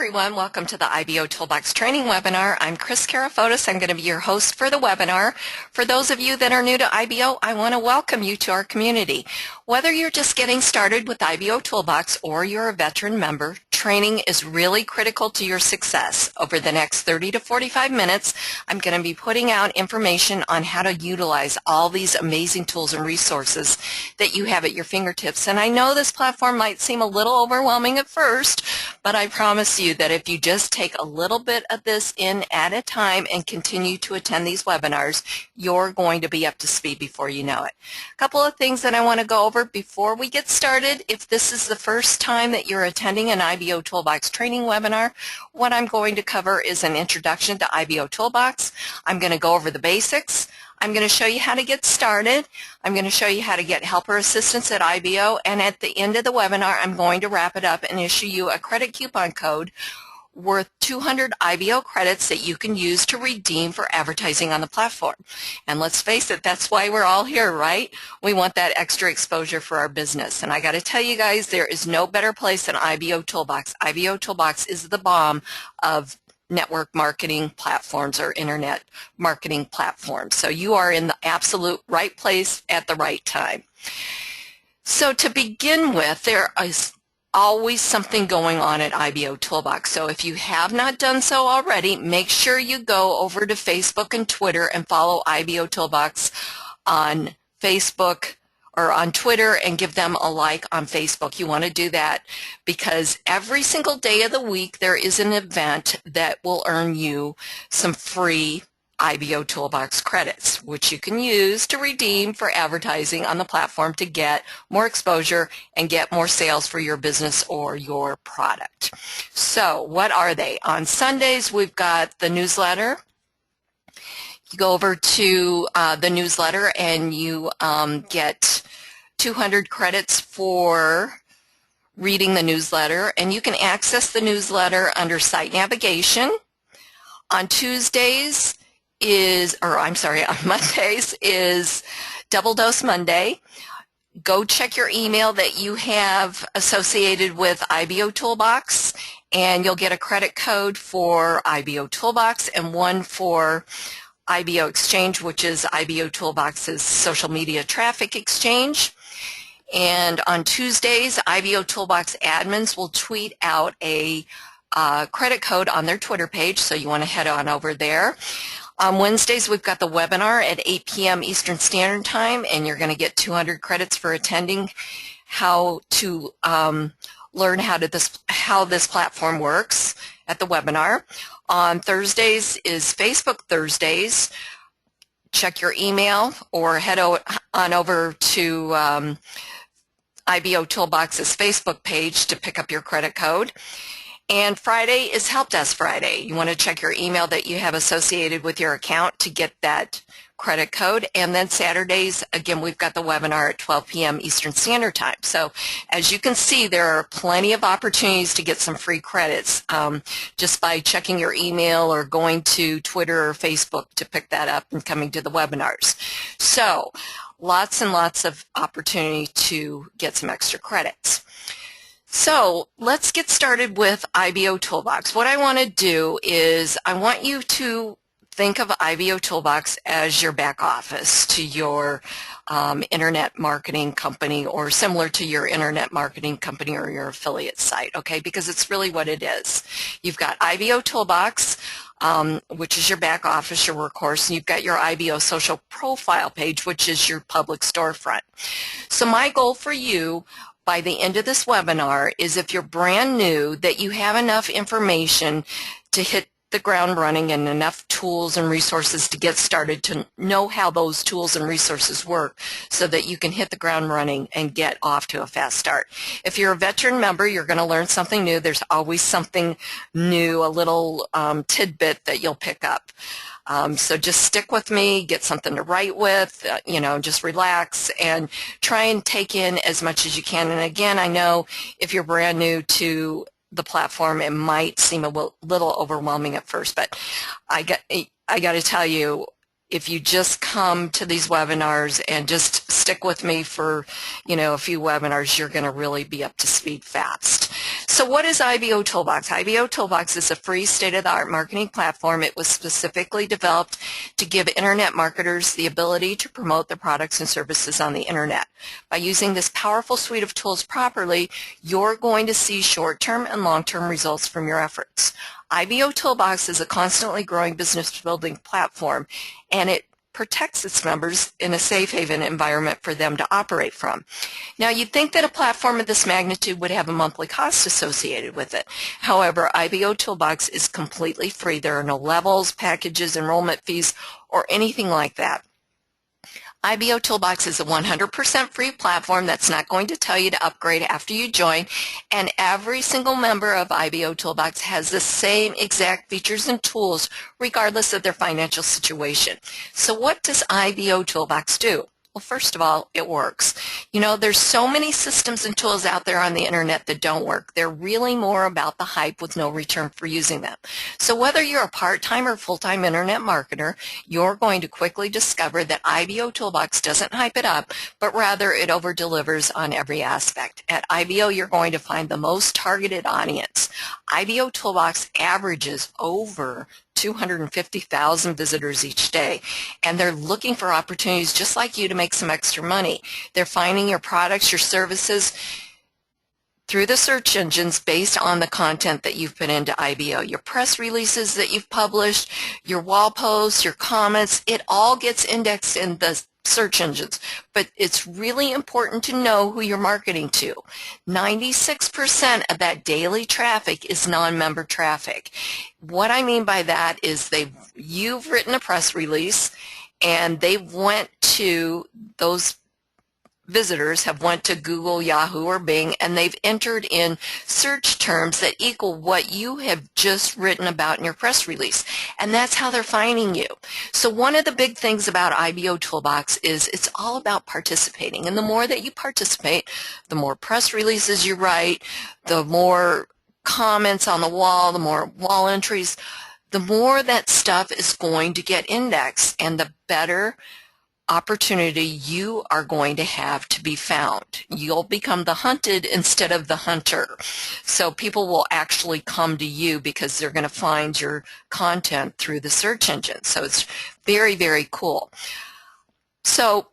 everyone. Welcome to the IBOtoolbox training webinar. I'm Kris Karafotas. I'm going to be your host for the webinar. For those of you that are new to IBO, I want to welcome you to our community. Whether you're just getting started with IBOtoolbox or you're a veteran member, training is really critical to your success. Over the next 30 to 45 minutes, I'm going to be putting out information on how to utilize all these amazing tools and resources that you have at your fingertips. And I know this platform might seem a little overwhelming at first, but I promise you that if you just take a little bit of this in at a time and continue to attend these webinars, you're going to be up to speed before you know it. A couple of things that I want to go over before we get started. If this is the first time that you're attending an IBOtoolbox training webinar, what I'm going to cover is an introduction to IBOtoolbox. I'm going to go over the basics. I'm going to show you how to get started. I'm going to show you how to get help or assistance at IBO, and at the end of the webinar, I'm going to wrap it up and issue you a credit coupon code worth 200 IBO credits that you can use to redeem for advertising on the platform. And let's face it, that's why we're all here, right? We want that extra exposure for our business. And I got to tell you guys, there is no better place than IBOtoolbox. IBOtoolbox is the bomb of network marketing platforms or internet marketing platforms. So you are in the absolute right place at the right time. So to begin with, there is always something going on at IBOtoolbox. So if you have not done so already, make sure you go over to Facebook and Twitter and follow IBOtoolbox on Facebook or on Twitter and give them a like on Facebook. You want to do that because every single day of the week there is an event that will earn you some free IBOtoolbox credits, which you can use to redeem for advertising on the platform to get more exposure and get more sales for your business or your product. So what are they? On Sundays, we've got the newsletter. You go over to the newsletter and you get 200 credits for reading the newsletter, and you can access the newsletter under site navigation. On Tuesdays on Mondays is Double Dose Monday. Go check your email that you have associated with IBOtoolbox, and you'll get a credit code for IBOtoolbox and one for IBO Exchange, which is IBOtoolbox's social media traffic exchange. And on Tuesdays, IBOtoolbox admins will tweet out a credit code on their Twitter page, so you want to head on over there. On Wednesdays, we've got the webinar at 8 p.m. Eastern Standard Time, and you're going to get 200 credits for attending, how to learn how this platform works at the webinar. On Thursdays is Facebook Thursdays. Check your email or head on over to IBOtoolbox's Facebook page to pick up your credit code. And Friday is Help Desk Friday. You want to check your email that you have associated with your account to get that credit code. And then Saturdays, again, we've got the webinar at 12 p.m. Eastern Standard Time. So as you can see, there are plenty of opportunities to get some free credits just by checking your email or going to Twitter or Facebook to pick that up and coming to the webinars. So lots and lots of opportunity to get some extra credits. So let's get started with IBOtoolbox. What I want to do is I want you to think of IBOtoolbox as your back office to your internet marketing company, or similar to your internet marketing company or your affiliate site, okay? Because it's really what it is. You've got IBOtoolbox, which is your back office, your workhorse, and you've got your IBO social profile page, which is your public storefront. So my goal for you by the end of this webinar is, if you're brand new, that you have enough information to hit the ground running and enough tools and resources to get started, to know how those tools and resources work so that you can hit the ground running and get off to a fast start. If you're a veteran member, you're going to learn something new. There's always something new, a little tidbit that you'll pick up. So just stick with me, get something to write with, just relax and try and take in as much as you can. And again, I know if you're brand new to the platform, it might seem a little overwhelming at first, but I got to tell you, if you just come to these webinars and just stick with me for, a few webinars, you're going to really be up to speed fast. So what is IBOtoolbox? IBOtoolbox is a free state-of-the-art marketing platform. It was specifically developed to give internet marketers the ability to promote their products and services on the internet. By using this powerful suite of tools properly, you're going to see short-term and long-term results from your efforts. IBOtoolbox is a constantly growing business building platform, and it protects its members in a safe haven environment for them to operate from. Now, you'd think that a platform of this magnitude would have a monthly cost associated with it. However, IBOtoolbox is completely free. There are no levels, packages, enrollment fees, or anything like that. IBOtoolbox is a 100% free platform that's not going to tell you to upgrade after you join, and every single member of IBOtoolbox has the same exact features and tools regardless of their financial situation. So what does IBOtoolbox do? Well, first of all, it works. You know, there's so many systems and tools out there on the internet that don't work. They're really more about the hype with no return for using them. So whether you're a part-time or full-time internet marketer, you're going to quickly discover that IBOtoolbox doesn't hype it up, but rather it over-delivers on every aspect. At IBO, you're going to find the most targeted audience. IBOtoolbox averages over 250,000 visitors each day, and they're looking for opportunities just like you to make some extra money. They're finding your products, your services through the search engines based on the content that you've put into IBO. Your press releases that you've published, your wall posts, your comments, it all gets indexed in the search engines, but it's really important to know who you're marketing to. 96% of that daily traffic is non-member traffic. What I mean by that is you've written a press release, and they went to those visitors have went to Google, Yahoo, or Bing, and they've entered in search terms that equal what you have just written about in your press release, and that's how they're finding you. So one of the big things about IBOtoolbox is it's all about participating, and the more that you participate, the more press releases you write, the more comments on the wall, the more wall entries, the more that stuff is going to get indexed, and the better opportunity you are going to have to be found. You'll become the hunted instead of the hunter. So people will actually come to you because they're going to find your content through the search engine. So it's very, very cool. So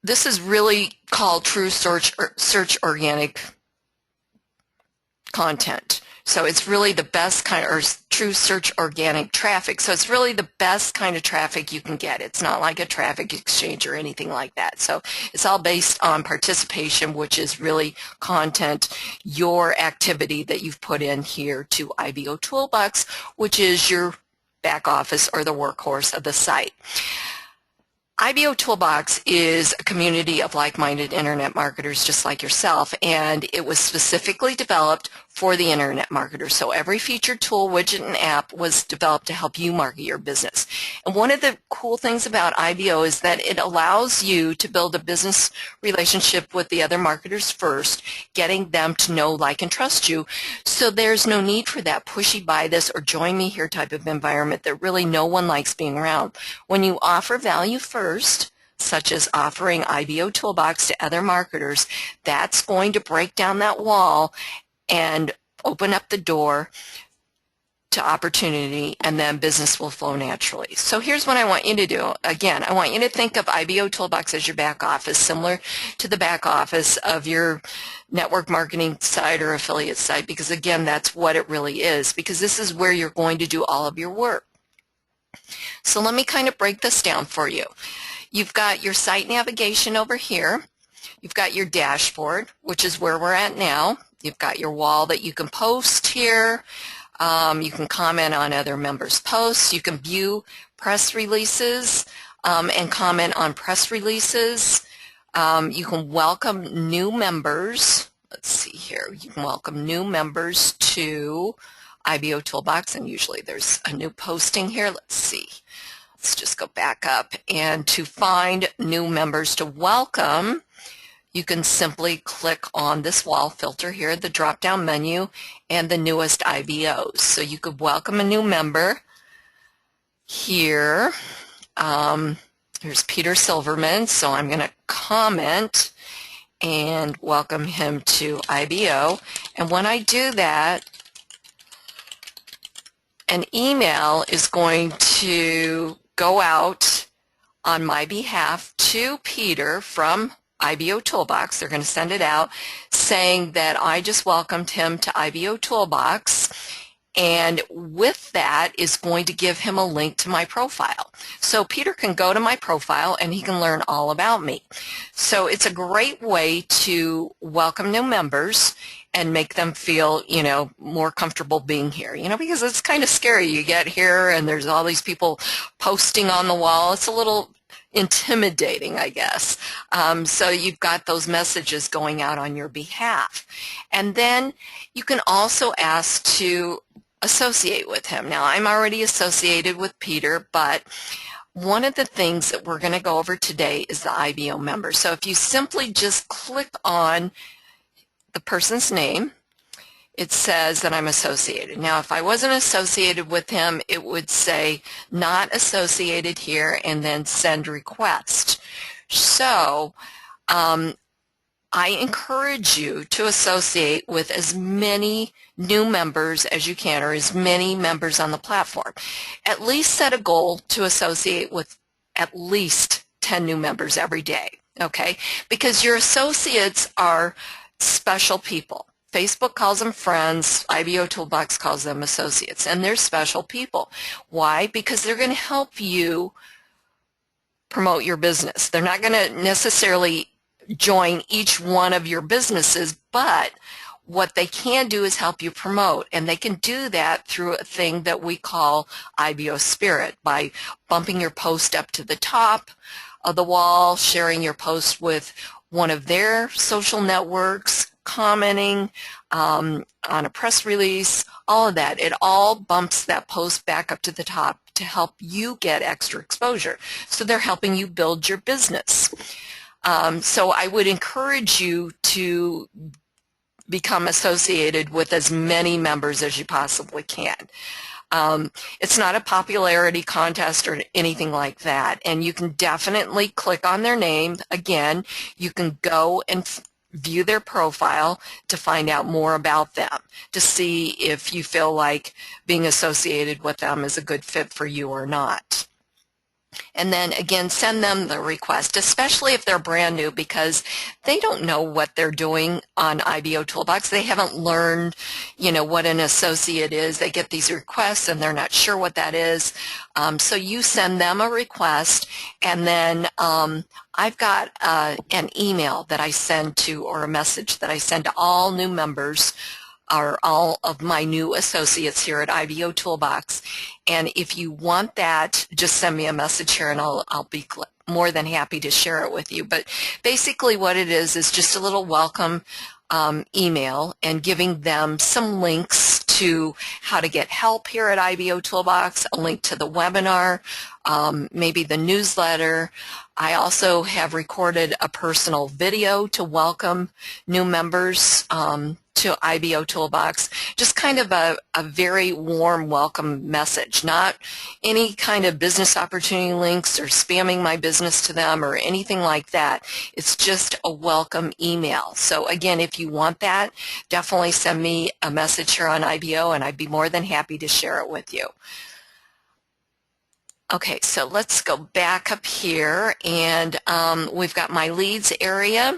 this is really called true search organic content. So it's really the best kind of, or true search organic traffic. So it's really the best kind of traffic you can get. It's not like a traffic exchange or anything like that. So it's all based on participation, which is really content, your activity that you've put in here to IBOtoolbox, which is your back office or the workhorse of the site. IBOtoolbox is a community of like-minded internet marketers just like yourself, and it was specifically developed for the internet marketer. So every feature, tool, widget, and app was developed to help you market your business. And one of the cool things about IBO is that it allows you to build a business relationship with the other marketers first, getting them to know, like, and trust you. So there's no need for that pushy buy this or join me here type of environment that really no one likes being around. When you offer value first, such as offering IBOtoolbox to other marketers, that's going to break down that wall and open up the door to opportunity, and then business will flow naturally. So here's what I want you to do. Again, I want you to think of IBOtoolbox as your back office, similar to the back office of your network marketing site or affiliate site, because again, that's what it really is, because this is where you're going to do all of your work. So let me kind of break this down for you. You've got your site navigation over here. You've got your dashboard, which is where we're at now. You've got your wall that you can post here. You can comment on other members' posts. You can view press releases and comment on press releases. You can welcome new members. Let's see here. You can welcome new members to IBOtoolbox, and usually there's a new posting here. Let's see. Let's just go back up. And to find new members to welcome, you can simply click on this wall filter here, the drop-down menu, and the newest IBOs. So you could welcome a new member here. Here's Peter Silverman, so I'm going to comment, and welcome him to IBO. And when I do that, an email is going to go out on my behalf to Peter from IBOtoolbox. They're going to send it out saying that I just welcomed him to IBOtoolbox, and with that is going to give him a link to my profile. So Peter can go to my profile and he can learn all about me. So it's a great way to welcome new members and make them feel, more comfortable being here, because it's kind of scary. You get here and there's all these people posting on the wall. It's a little intimidating, I guess. So you've got those messages going out on your behalf. And then you can also ask to associate with him. Now, I'm already associated with Peter, but one of the things that we're going to go over today is the IBO member. So if you simply just click on the person's name, it says that I'm associated. Now, if I wasn't associated with him, it would say not associated here and then send request. So I encourage you to associate with as many new members as you can, or as many members on the platform. At least set a goal to associate with at least 10 new members every day, okay? Because your associates are special people. Facebook calls them friends, IBOtoolbox calls them associates, and they're special people. Why? Because they're going to help you promote your business. They're not going to necessarily join each one of your businesses, but what they can do is help you promote, and they can do that through a thing that we call IBO Spirit, by bumping your post up to the top of the wall, sharing your post with one of their social networks, commenting on a press release, all of that. It all bumps that post back up to the top to help you get extra exposure. So they're helping you build your business. So I would encourage you to become associated with as many members as you possibly can. It's not a popularity contest or anything like that, and you can definitely click on their name. Again, you can go and view their profile to find out more about them, to see if you feel like being associated with them is a good fit for you or not. And then again, send them the request, especially if they're brand new, because they don't know what they're doing on IBOtoolbox. They haven't learned, what an associate is. They get these requests and they're not sure what that is. So you send them a request, and then I've got an email that I send to, or a message that I send to all new members, are all of my new associates here at IBOtoolbox. And if you want that, just send me a message here and I'll be more than happy to share it with you. But basically what it is just a little welcome email, and giving them some links to how to get help here at IBOtoolbox, a link to the webinar, maybe the newsletter. I also have recorded a personal video to welcome new members to IBOtoolbox, just kind of a very warm welcome message, not any kind of business opportunity links or spamming my business to them or anything like that. It's just a welcome email. So again, if you want that, definitely send me a message here on IBO and I'd be more than happy to share it with you. Okay, so let's go back up here, and we've got my leads area.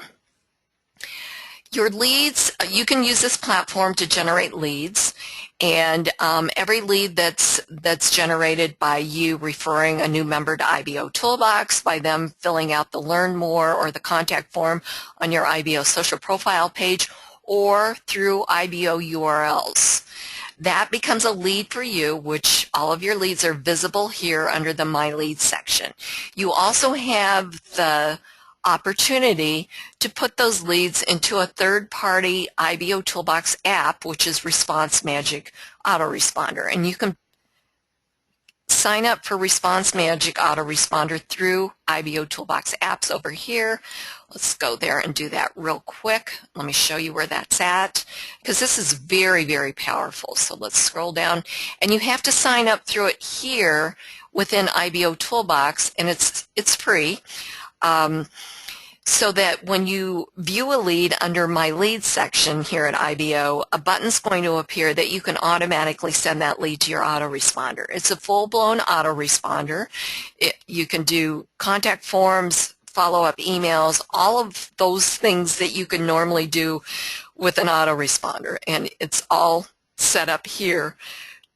Your leads, you can use this platform to generate leads, and every lead that's generated by you referring a new member to IBOtoolbox, by them filling out the Learn More or the contact form on your IBO social profile page, or through IBO URLs. That becomes a lead for you, which all of your leads are visible here under the My Leads section. You also have the opportunity to put those leads into a third-party IBOtoolbox app, which is Response Magic Autoresponder. And you can sign up for Response Magic Autoresponder through IBOtoolbox apps over here. Let's go there and do that real quick. Let me show you where that's at, because this is very, very powerful. So let's scroll down, and you have to sign up through it here within IBOtoolbox, and it's free. so that when you view a lead under my lead section here at IBO, a button's going to appear that you can automatically send that lead to your autoresponder. It's a full-blown autoresponder. You can do contact forms, follow-up emails, all of those things that you can normally do with an autoresponder, and it's all set up here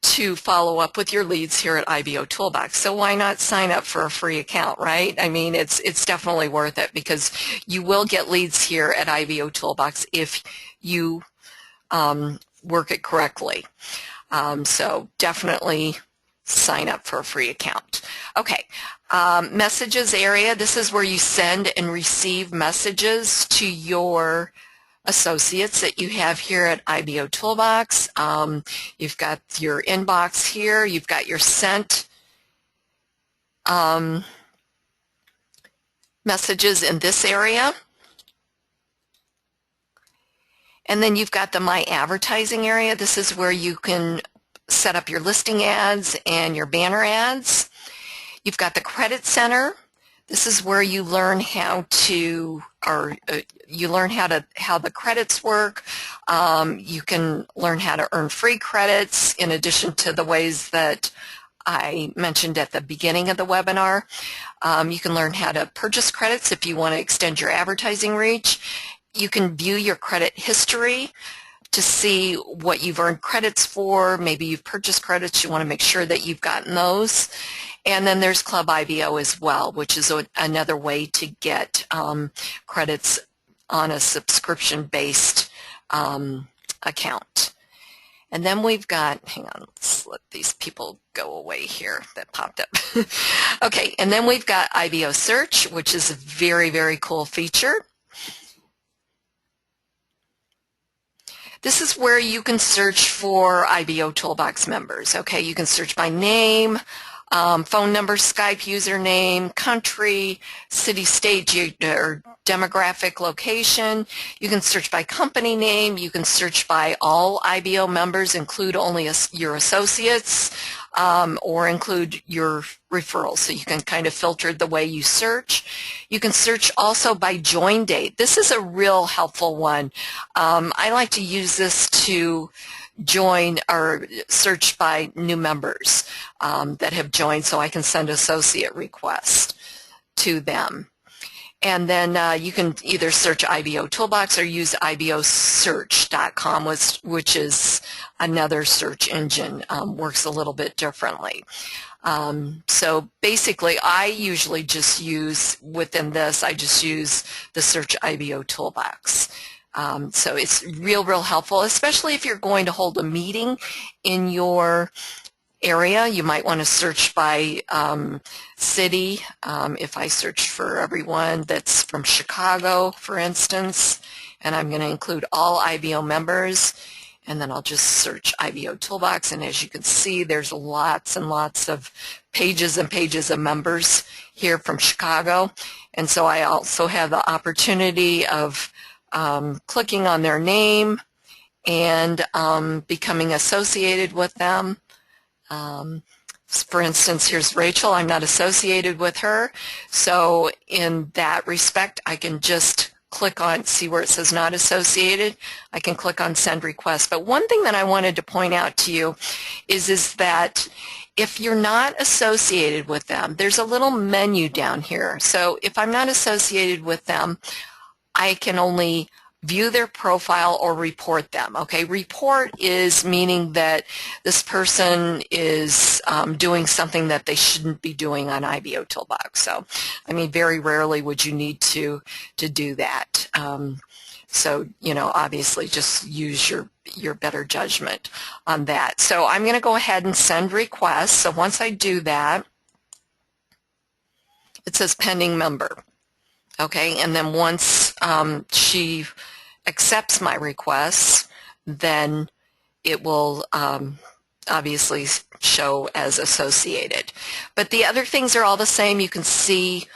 to follow up with your leads here at IBOtoolbox. So why not sign up for a free account, right? I mean, it's definitely worth it, because you will get leads here at IBOtoolbox if you work it correctly. So definitely sign up for a free account. Okay, messages area. This is where you send and receive messages to your associates that you have here at IBOtoolbox. You've got your inbox here. You've got your sent messages in this area. And then you've got the My Advertising area. This is where you can set up your listing ads and your banner ads. You've got the Credit Center. This is where you learn how to, how the credits work. You can learn how to earn free credits in addition to the ways that I mentioned at the beginning of the webinar. You can learn how to purchase credits if you want to extend your advertising reach. You can view your credit history to see what you've earned credits for. Maybe you've purchased credits. You want to make sure that you've gotten those. And then there's Club IBO as well, which is another way to get credits on a subscription-based account. And then we've got, hang on, let's let these people go away here that popped up. Okay, and then we've got IBO Search, which is a very, very cool feature. This is where you can search for IBOtoolbox members. Okay, you can search by name, phone number, Skype username, country, city, state, or demographic location. You can search by company name. You can search by all IBO members, include only your associates, or include your referrals. So you can kind of filter the way you search. You can search also by join date. This is a real helpful one. I like to use this to join or search by new members that have joined, so I can send associate requests to them. And then you can either search IBOtoolbox or use IBOsearch.com, which is another search engine, works a little bit differently. So basically, I usually just use, within this, I just use the search IBOtoolbox. So it's real helpful, especially if you're going to hold a meeting in your area. You might want to search by city. If I search for everyone that's from Chicago, for instance, and I'm going to include all IBO members, and then I'll just search IBOtoolbox, and as you can see, there's lots and lots of pages and pages of members here from Chicago. And so I also have the opportunity of clicking on their name and becoming associated with them. For instance, here's Rachel. I'm not associated with her, so in that respect, I can just click on, see where it says not associated, I can click on send request. But one thing that I wanted to point out to you is that if you're not associated with them, there's a little menu down here. So if I'm not associated with them, I can only view their profile or report them. Okay, report is meaning that this person is doing something that they shouldn't be doing on IBOtoolbox. So, I mean, very rarely would you need to do that. So, you know, obviously just use your better judgment on that. So I'm going to go ahead and send requests. So once I do that, it says pending member. Okay, and then once she accepts my requests, then it will obviously show as associated. But the other things are all the same. You can see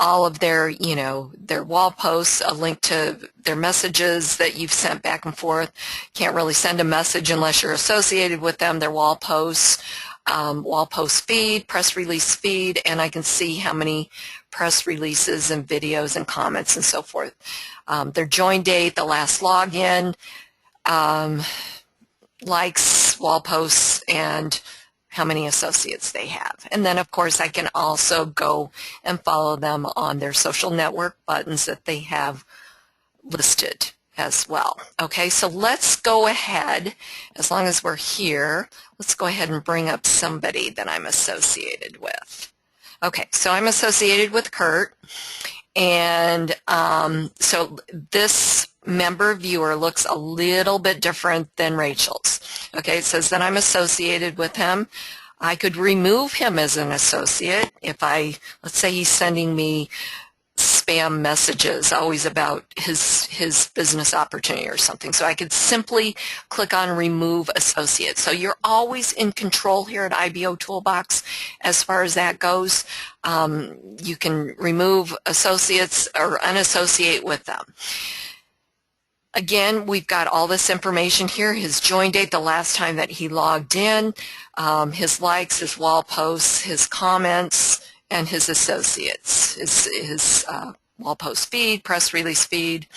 all of their, you know, their wall posts, a link to their messages that you've sent back and forth. Can't really send a message unless you're associated with them, their wall posts, wall post feed, press release feed, and I can see how many press releases and videos and comments and so forth. Their join date, the last login, likes, wall posts, and how many associates they have. And then, of course, I can also go and follow them on their social network buttons that they have listed as well. Okay, so let's go ahead, as long as we're here, let's go ahead and bring up somebody that I'm associated with. Okay, so I'm associated with Kurt, and so this member viewer looks a little bit different than Rachel's. Okay, it says that I'm associated with him. I could remove him as an associate if let's say he's sending me spam messages always about his business opportunity or something. So I could simply click on remove associate. So you're always in control here at IBOtoolbox as far as that goes. You can remove associates or unassociate with them. Again, we've got all this information here, his join date, the last time that he logged in, his likes, his wall posts, his comments, and his associates, his wall post feed, press release feed,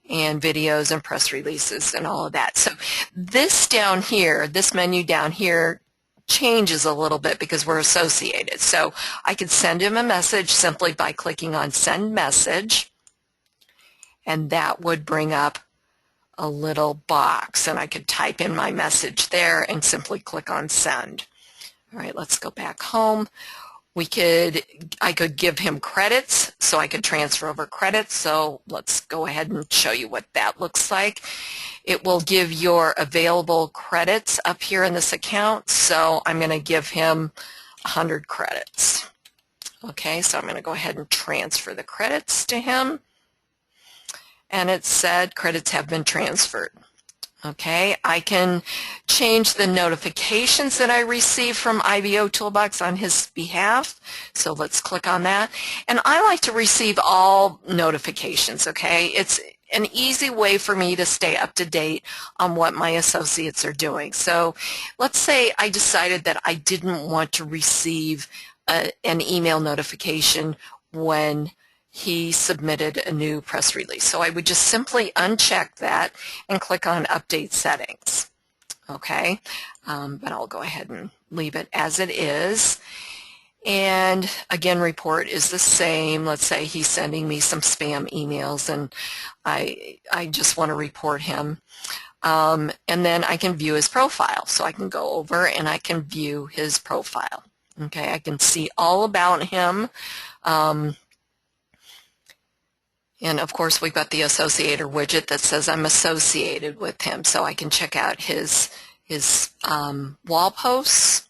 and videos and press releases and all of that. So this down here, this menu down here changes a little bit because we're associated. So I could send him a message simply by clicking on send message, and that would bring up a little box, and I could type in my message there and simply click on send. All right, let's go back home. I could give him credits, so I could transfer over credits. So let's go ahead and show you what that looks like. It will give your available credits up here in this account. So I'm going to give him 100 credits. Okay, so I'm going to go ahead and transfer the credits to him. And it said credits have been transferred. Okay, I can change the notifications that I receive from IBOtoolbox on his behalf. So let's click on that. And I like to receive all notifications, okay? It's an easy way for me to stay up to date on what my associates are doing. So let's say I decided that I didn't want to receive an email notification when he submitted a new press release. So I would just simply uncheck that and click on Update Settings. Okay, but I'll go ahead and leave it as it is. And again, report is the same. Let's say he's sending me some spam emails and I just want to report him. And then I can view his profile. So I can go over and I can view his profile. Okay, I can see all about him. And of course, we've got the associator widget that says I'm associated with him, so I can check out his wall posts.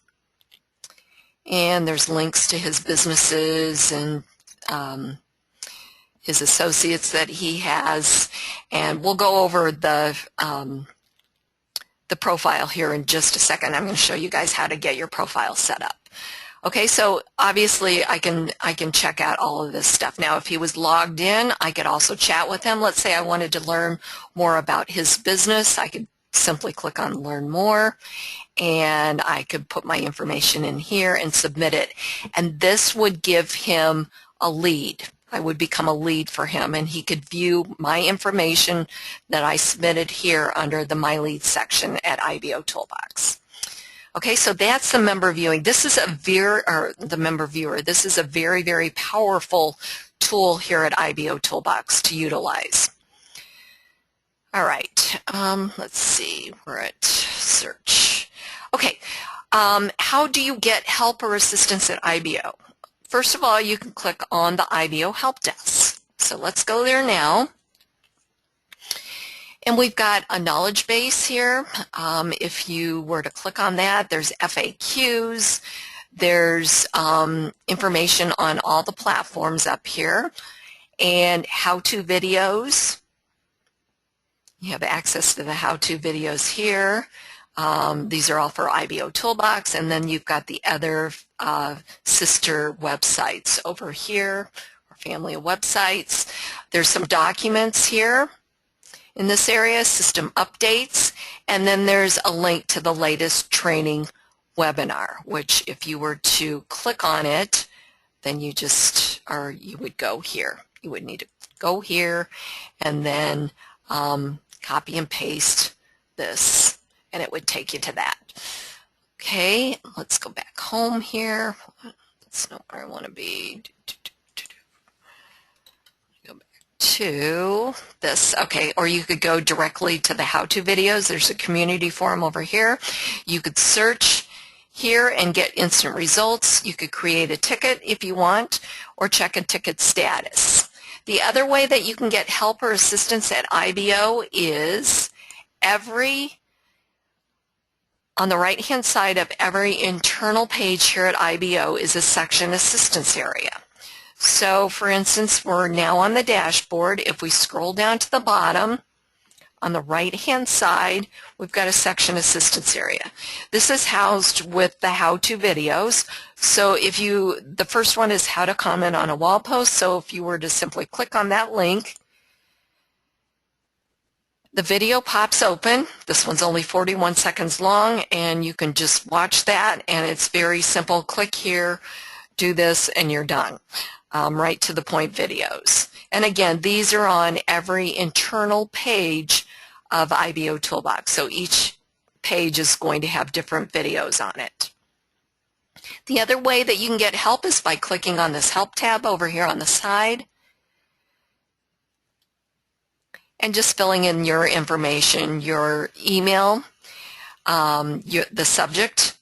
And there's links to his businesses and his associates that he has. And we'll go over the profile here in just a second. I'm going to show you guys how to get your profile set up. Okay, so obviously I can check out all of this stuff. Now, if he was logged in, I could also chat with him. Let's say I wanted to learn more about his business. I could simply click on Learn More, and I could put my information in here and submit it. And this would give him a lead. I would become a lead for him, and he could view my information that I submitted here under the My Leads section at IBOtoolbox. Okay, so that's the member viewing. This is the member viewer. This is a very, very powerful tool here at IBOtoolbox to utilize. All right, let's see, we're at search. Okay, how do you get help or assistance at IBO? First of all, you can click on the IBO Help Desk. So let's go there now. And we've got a knowledge base here. If you were to click on that, there's FAQs, there's information on all the platforms up here, and how-to videos. You have access to the how-to videos here. These are all for IBOtoolbox, and then you've got the other sister websites over here, or family of websites. There's some documents here. In this area, system updates, and then there's a link to the latest training webinar, which if you were to click on it, then you just or you would go here. You would need to go here and then copy and paste this, and it would take you to that. Okay, let's go back home here. That's not where I want to be. Go back to this. Okay, or you could go directly to the how-to videos. There's a community forum over here. You could search here and get instant results. You could create a ticket if you want, or check a ticket status. The other way that you can get help or assistance at IBO is on the right-hand side of every internal page here at IBO is a section assistance area. So, for instance, we're now on the dashboard. If we scroll down to the bottom, on the right-hand side, we've got a section assistance area. This is housed with the how-to videos. So the first one is how to comment on a wall post. So if you were to simply click on that link, the video pops open. This one's only 41 seconds long, and you can just watch that, and it's very simple. Click here, do this, and you're done. Right to the point videos. And again, these are on every internal page of IBOtoolbox. So each page is going to have different videos on it. The other way that you can get help is by clicking on this Help tab over here on the side and just filling in your information, your email, the subject.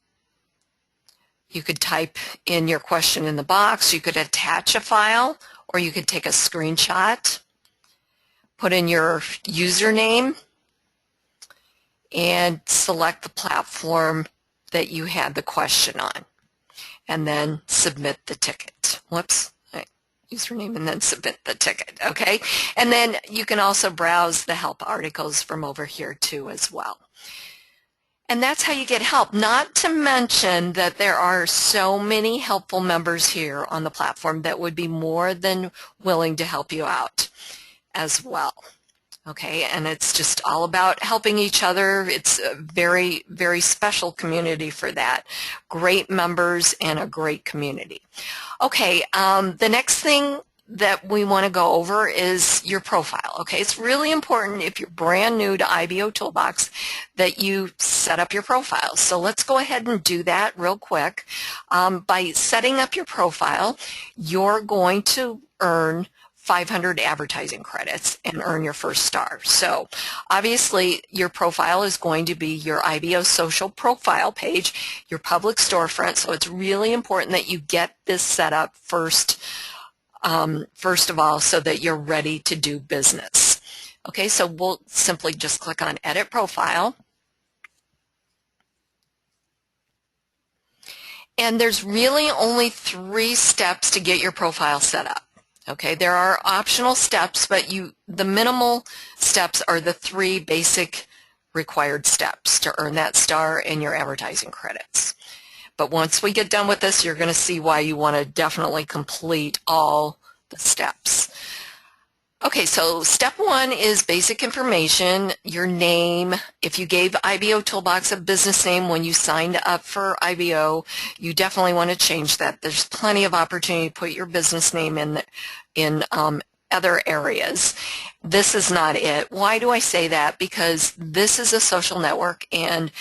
You could type in your question in the box. You could attach a file, or you could take a screenshot, put in your username, and select the platform that you had the question on, and then submit the ticket. Whoops. Username and then submit the ticket, okay? And then you can also browse the help articles from over here too as well. And that's how you get help, not to mention that there are so many helpful members here on the platform that would be more than willing to help you out as well. Okay, and it's just all about helping each other. It's a very, very special community for that. Great members and a great community. Okay, the next thing that we want to go over is your profile. Okay, it's really important if you're brand new to IBOtoolbox that you set up your profile. So let's go ahead and do that real quick. By setting up your profile, you're going to earn 500 advertising credits and earn your first star. So obviously your profile is going to be your IBO social profile page, your public storefront. So it's really important that you get this set up first of all, so that you're ready to do business. Okay, so we'll simply just click on Edit Profile. And there's really only 3 steps to get your profile set up. Okay, there are optional steps, but the minimal steps are the 3 basic required steps to earn that star and your advertising credits. But once we get done with this, you're going to see why you want to definitely complete all the steps. Okay, so step 1 is basic information, your name. If you gave IBOtoolbox a business name when you signed up for IBO, you definitely want to change that. There's plenty of opportunity to put your business name in other areas. This is not it. Why do I say that? Because this is a social network, and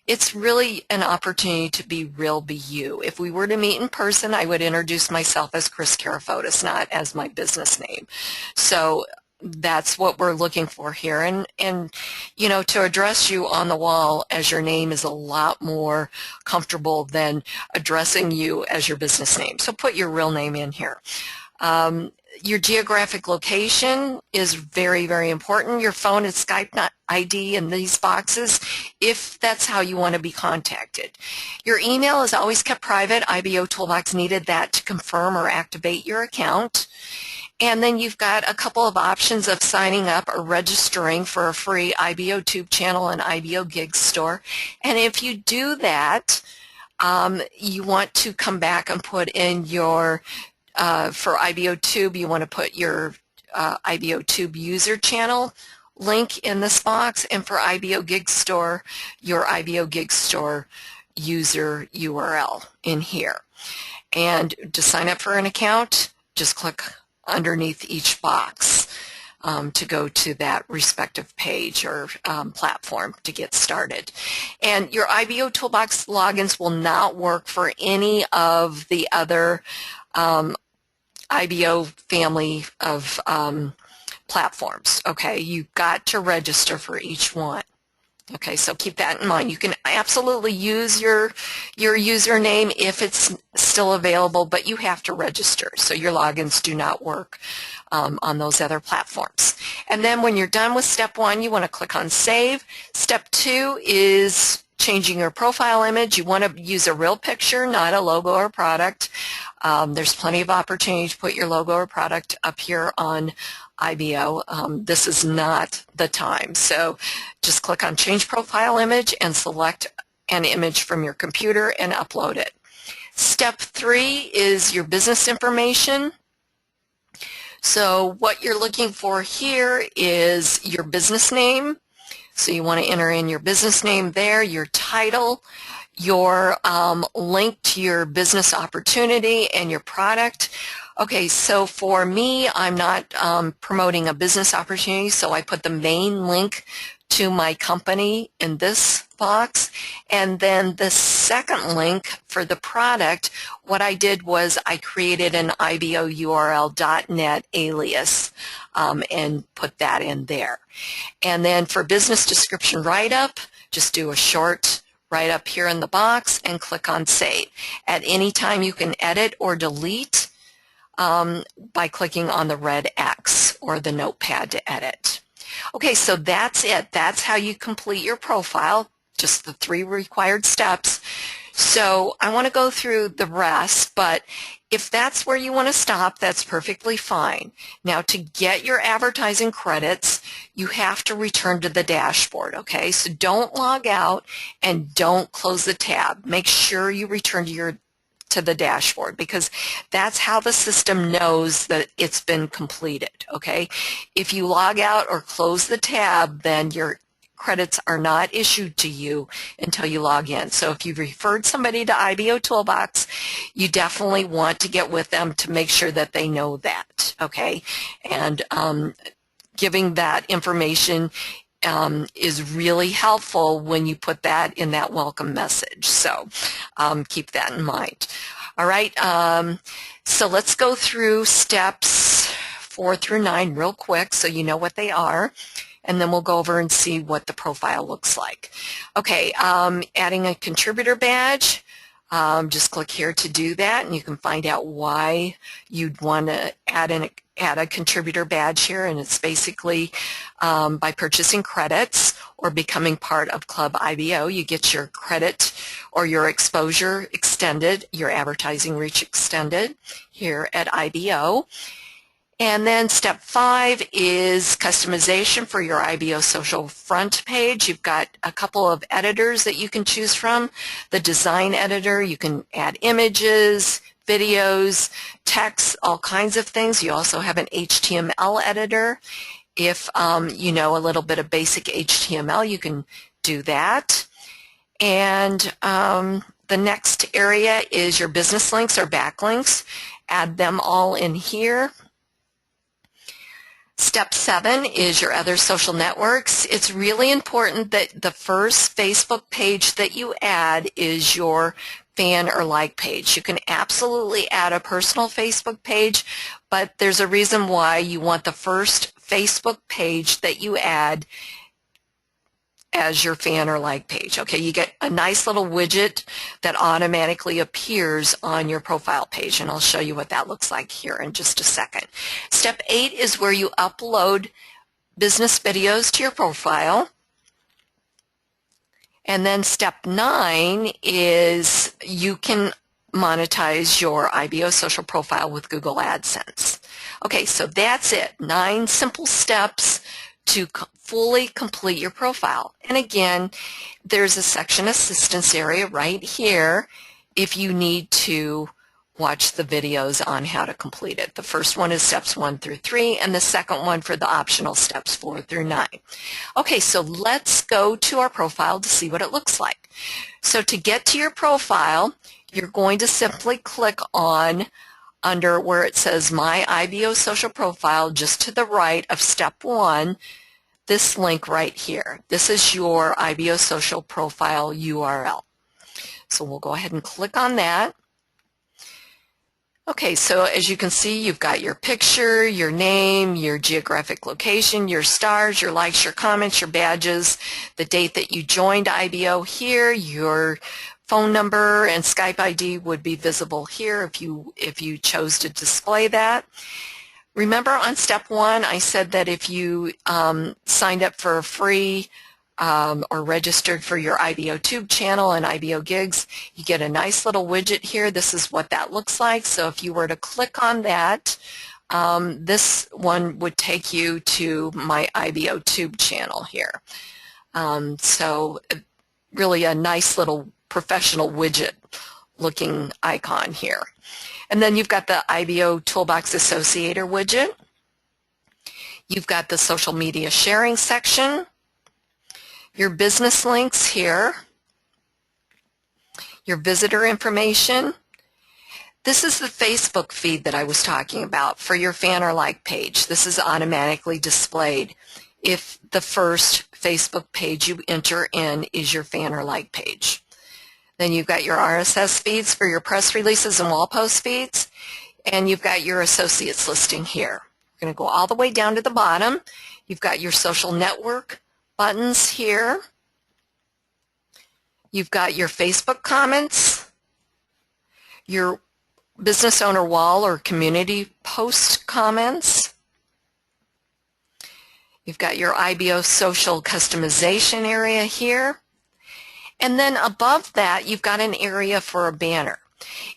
it's really an opportunity to be real, be you. If we were to meet in person, I would introduce myself as Kris Karafotas, not as my business name. So that's what we're looking for here. And you know, to address you on the wall as your name is a lot more comfortable than addressing you as your business name. So put your real name in here. Your geographic location is very, very important. Your phone and Skype ID in these boxes, if that's how you want to be contacted. Your email is always kept private. IBOtoolbox needed that to confirm or activate your account. And then you've got a couple of options of signing up or registering for a free IBOTube channel and IBO Gig store. And if you do that, you want to come back and put in your for IBOTube, you want to put your IBOTube user channel link in this box, and for IBO Gig Store, your IBO Gig Store user URL in here. And to sign up for an account, just click underneath each box to go to that respective page or platform to get started. And your IBOtoolbox logins will not work for any of the other IBO family of platforms. Okay, you've got to register for each one. Okay, so keep that in mind. You can absolutely use your username if it's still available, but you have to register, so your logins do not work on those other platforms. And then when you're done with step 1, you want to click on Save. Step 2 is changing your profile image. You want to use a real picture, not a logo or product. There's plenty of opportunity to put your logo or product up here on IBO. This is not the time. So just click on Change Profile Image and select an image from your computer and upload it. Step 3 is your business information. So what you're looking for here is your business name. So you want to enter in your business name there, your title, your link to your business opportunity and your product. Okay, so for me, I'm not promoting a business opportunity, so I put the main link to my company in this box. And then the second link for the product, what I did was I created an IBOURL.net alias and put that in there. And then for business description write-up, just do a short write-up here in the box and click on Save. At any time you can edit or delete by clicking on the red X or the notepad to edit. Okay, so that's it. That's how you complete your profile, just the 3 required steps. So I want to go through the rest, but if that's where you want to stop, that's perfectly fine. Now, to get your advertising credits, you have to return to the dashboard, okay? So don't log out and don't close the tab. Make sure you return to the dashboard, because that's how the system knows that it's been completed, okay? If you log out or close the tab, then your credits are not issued to you until you log in. So if you've referred somebody to IBOtoolbox, you definitely want to get with them to make sure that they know that, okay? And giving that information is really helpful when you put that in that welcome message. So keep that in mind. All right, so let's go through steps 4 through 9 real quick so you know what they are, and then we'll go over and see what the profile looks like. Okay, adding a contributor badge. Just click here to do that, and you can find out why you'd want to add a contributor badge here, and it's basically by purchasing credits or becoming part of Club IBO, you get your credit or your exposure extended, your advertising reach extended here at IBO. And then step 5 is customization for your IBO social front page. You've got a couple of editors that you can choose from. The design editor, you can add images, videos, text, all kinds of things. You also have an HTML editor. If you know a little bit of basic HTML, you can do that. And the next area is your business links or backlinks. Add them all in here. Step 7 is your other social networks. It's really important that the first Facebook page that you add is your fan or like page. You can absolutely add a personal Facebook page, but there's a reason why you want the first Facebook page that you add as your fan or like page. Okay, you get a nice little widget that automatically appears on your profile page, and I'll show you what that looks like here in just a second. Step 8 is where you upload business videos to your profile. And then step 9 is you can monetize your IBO social profile with Google AdSense. Okay, so that's it. 9 simple steps to fully complete your profile. And again, there's a section assistance area right here if you need to watch the videos on how to complete it. The first one is steps 1 through 3, and the second one for the optional steps 4 through 9. Okay, so let's go to our profile to see what it looks like. So to get to your profile, you're going to simply click on under where it says My IBO Social Profile, just to the right of step 1, this link right here. This is your IBO Social Profile URL. So we'll go ahead and click on that. Okay, so as you can see, you've got your picture, your name, your geographic location, your stars, your likes, your comments, your badges, the date that you joined IBO here, your phone number and Skype ID would be visible here if you chose to display that. Remember on step 1, I said that if you signed up for a free or registered for your IBOTube channel and IBO gigs, you get a nice little widget here. This is what that looks like. So if you were to click on that, this one would take you to my IBOTube channel here. So really a nice little professional widget looking icon here. And then you've got the IBOtoolbox Associator widget. You've got the social media sharing section, your business links here, your visitor information. This is the Facebook feed that I was talking about for your fan or like page. This is automatically displayed if the first Facebook page you enter in is your fan or like page. Then you've got your RSS feeds for your press releases and wall post feeds, and you've got your associates listing here. We're going to go all the way down to the bottom. You've got your social network buttons here. You've got your Facebook comments, your business owner wall or community post comments. You've got your IBO social customization area here. And then above that, you've got an area for a banner.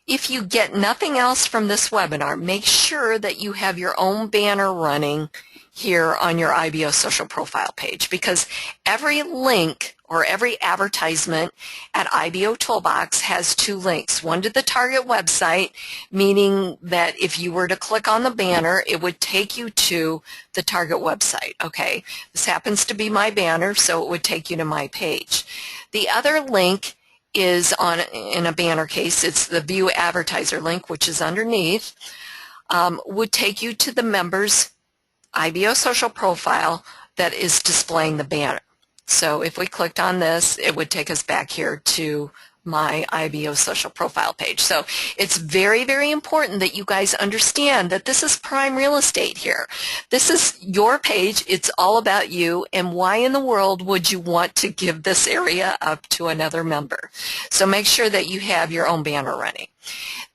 If you get nothing else from this webinar, make sure that you have your own banner running here on your IBO social profile page, because every link or every advertisement at IBOtoolbox has 2 links. One to the target website, meaning that if you were to click on the banner, it would take you to the target website. Okay, this happens to be my banner, so it would take you to my page. The other link is in a banner case, it's the View Advertiser link, which is underneath, would take you to the member's IBO social profile that is displaying the banner. So if we clicked on this, it would take us back here to my IBO social profile page. So it's very, very important that you guys understand that this is prime real estate here. This is your page. It's all about you, and why in the world would you want to give this area up to another member? So make sure that you have your own banner running.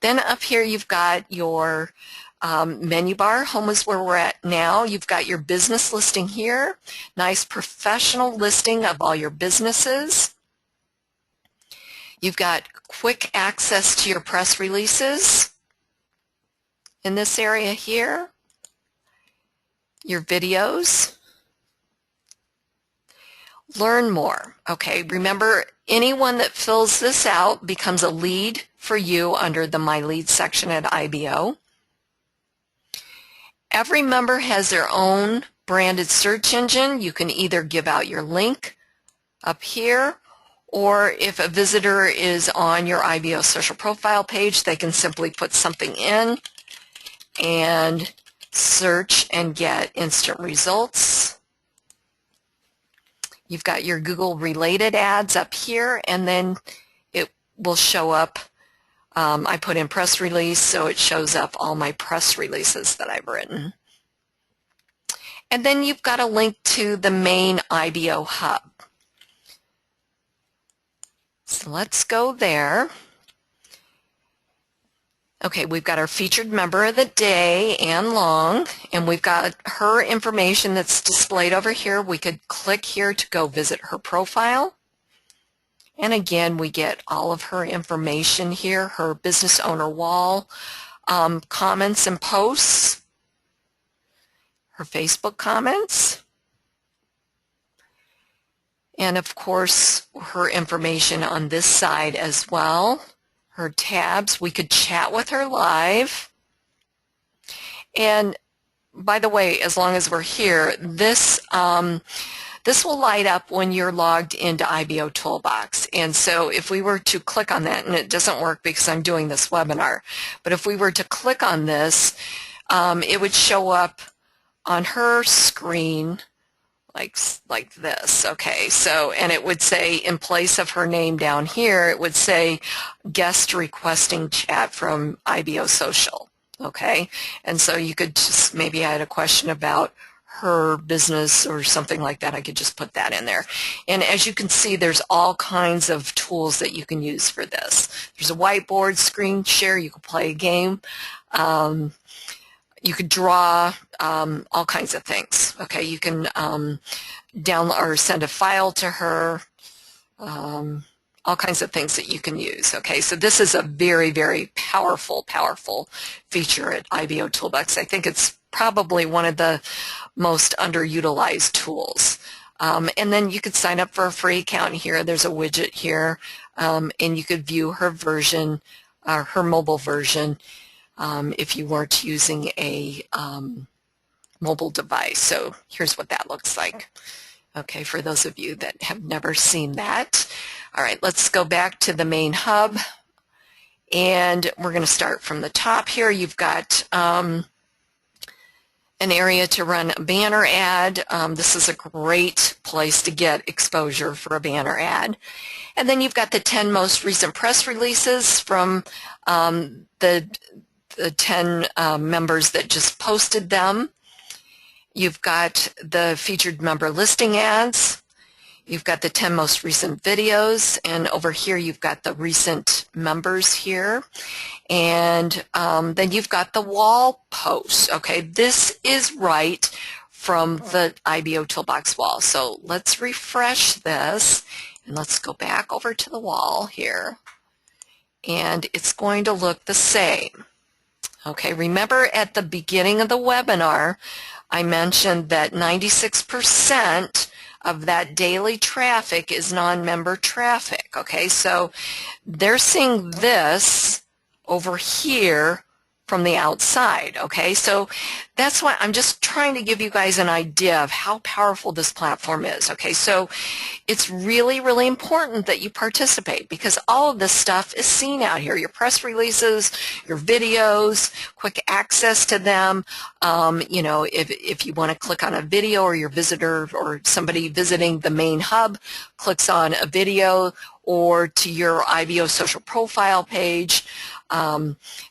Then up here you've got your menu bar. Home is where we're at now. You've got your business listing here. Nice professional listing of all your businesses. You've got quick access to your press releases in this area here. Your videos. Learn more. Okay, remember, anyone that fills this out becomes a lead for you under the My Lead section at IBO. Every member has their own branded search engine. You can either give out your link up here, or if a visitor is on your IBO social profile page, they can simply put something in and search and get instant results. You've got your Google related ads up here, and then it will show up. I put in press release, so it shows up all my press releases that I've written. And then you've got a link to the main IBO hub. So let's go there. Okay, we've got our featured member of the day, Ann Long, and we've got her information that's displayed over here. We could click here to go visit her profile. And again, we get all of her information here, her business owner wall, comments and posts, her Facebook comments, and of course, her information on this side as well, her tabs. We could chat with her live. And by the way, as long as we're here, this This will light up when you're logged into IBOtoolbox. And so if we were to click on that, and it doesn't work because I'm doing this webinar, but if we were to click on this, it would show up on her screen like this. Okay, so, and it would say, in place of her name down here, it would say guest requesting chat from IBO Social. Okay, and so you could just, maybe I had a question about her business or something like that, I could just put that in there. And as you can see, there's all kinds of tools that you can use for this. There's a whiteboard, screen share, you can play a game, you could draw, all kinds of things. Okay, you can download or send a file to her, all kinds of things that you can use. Okay, so this is a very, very powerful feature at IBOtoolbox. I think it's probably one of the most underutilized tools. And then you could sign up for a free account here. There's a widget here, and you could view her version, her mobile version, if you weren't using a mobile device. So here's what that looks like. Okay, for those of you that have never seen that. All right, let's go back to the main hub, and we're going to start from the top here. You've got an area to run a banner ad. This is a great place to get exposure for a banner ad. And then you've got the 10 most recent press releases from the 10 members that just posted them. You've got the featured member listing ads. You've got the 10 most recent videos, and over here you've got the recent members here. And then you've got the wall posts. Okay, this is right from the IBOtoolbox wall. So let's refresh this, and let's go back over to the wall here. And it's going to look the same. Okay, remember at the beginning of the webinar, I mentioned that 96% of that daily traffic is non-member traffic. Okay, so they're seeing this over here from the outside. Okay, so that's why I'm just trying to give you guys an idea of how powerful this platform is. Okay, so it's really, really important that you participate, because all of this stuff is seen out here. Your press releases, your videos, quick access to them. You know, if you want to click on a video, or your visitor or somebody visiting the main hub clicks on a video, or to your IBO social profile page.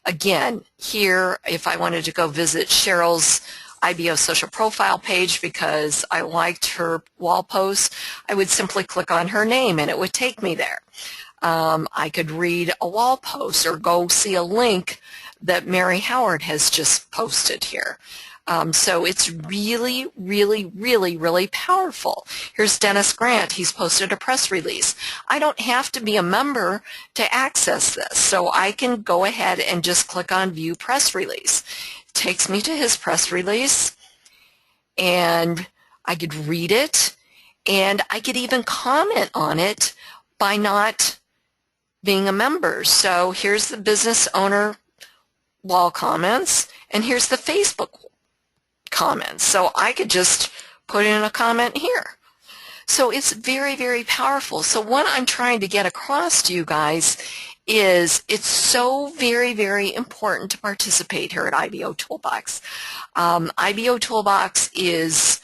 Again, here, if I wanted to go visit Cheryl's IBO social profile page because I liked her wall post, I would simply click on her name and it would take me there. I could read a wall post or go see a link that Mary Howard has just posted here. So it's really, really, really, really powerful. Here's Dennis Grant. He's posted a press release. I don't have to be a member to access this, so I can go ahead and just click on View Press Release. It takes me to his press release, and I could read it, and I could even comment on it by not being a member. So here's the business owner wall comments, and here's the Facebook comments. So I could just put in a comment here. So it's very, very powerful. So what I'm trying to get across to you guys is it's so very, very important to participate here at IBOtoolbox. IBOtoolbox is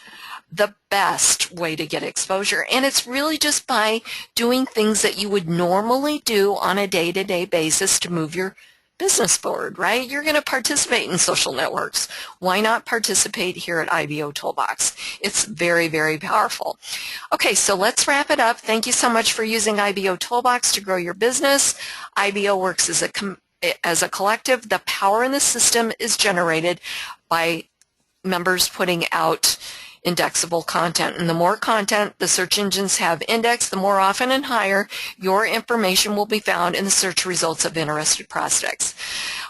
the best way to get exposure, and it's really just by doing things that you would normally do on a day-to-day basis to move your business forward, right? You're going to participate in social networks. Why not participate here at IBOtoolbox? It's very, very powerful. Okay, so let's wrap it up. Thank you so much for using IBOtoolbox to grow your business. IBO works as a collective. The power in the system is generated by members putting out indexable content. And the more content the search engines have indexed, the more often and higher your information will be found in the search results of interested prospects.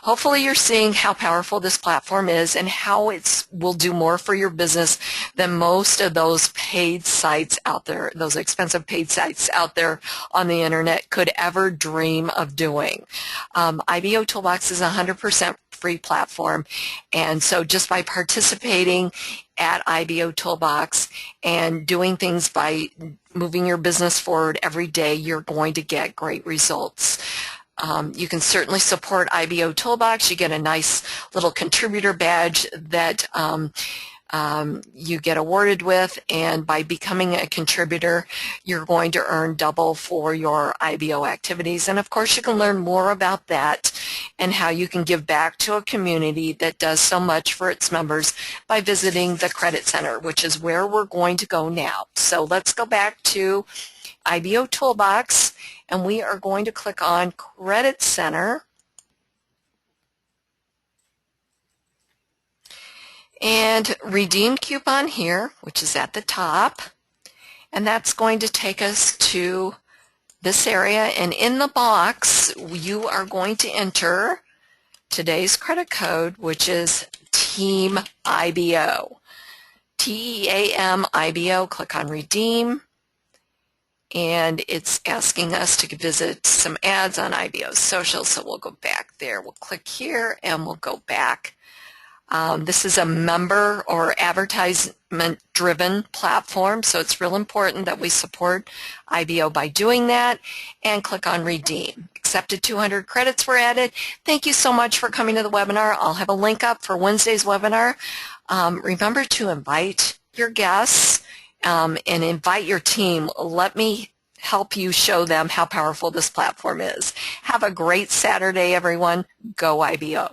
Hopefully you're seeing how powerful this platform is and how it will do more for your business than most of those paid sites out there, those expensive paid sites out there on the internet could ever dream of doing. IBOtoolbox is 100% free platform. And so just by participating at IBOtoolbox and doing things by moving your business forward every day, you're going to get great results. You can certainly support IBOtoolbox. You get a nice little contributor badge that you get awarded with, and by becoming a contributor, you're going to earn double for your IBO activities. And of course, you can learn more about that and how you can give back to a community that does so much for its members by visiting the Credit Center, which is where we're going to go now. So let's go back to IBOtoolbox, and we are going to click on Credit Center. And redeem coupon here, which is at the top, and that's going to take us to this area. And in the box, you are going to enter today's credit code, which is Team IBO. TEAM IBO. Click on redeem, and it's asking us to visit some ads on IBO's social, so we'll go back there. We'll click here, and we'll go back. This is a member or advertisement-driven platform, so it's real important that we support IBO by doing that, and click on Redeem. Accepted 200 credits were added. Thank you so much for coming to the webinar. I'll have a link up for Wednesday's webinar. Remember to invite your guests and invite your team. Let me help you show them how powerful this platform is. Have a great Saturday, everyone. Go IBO.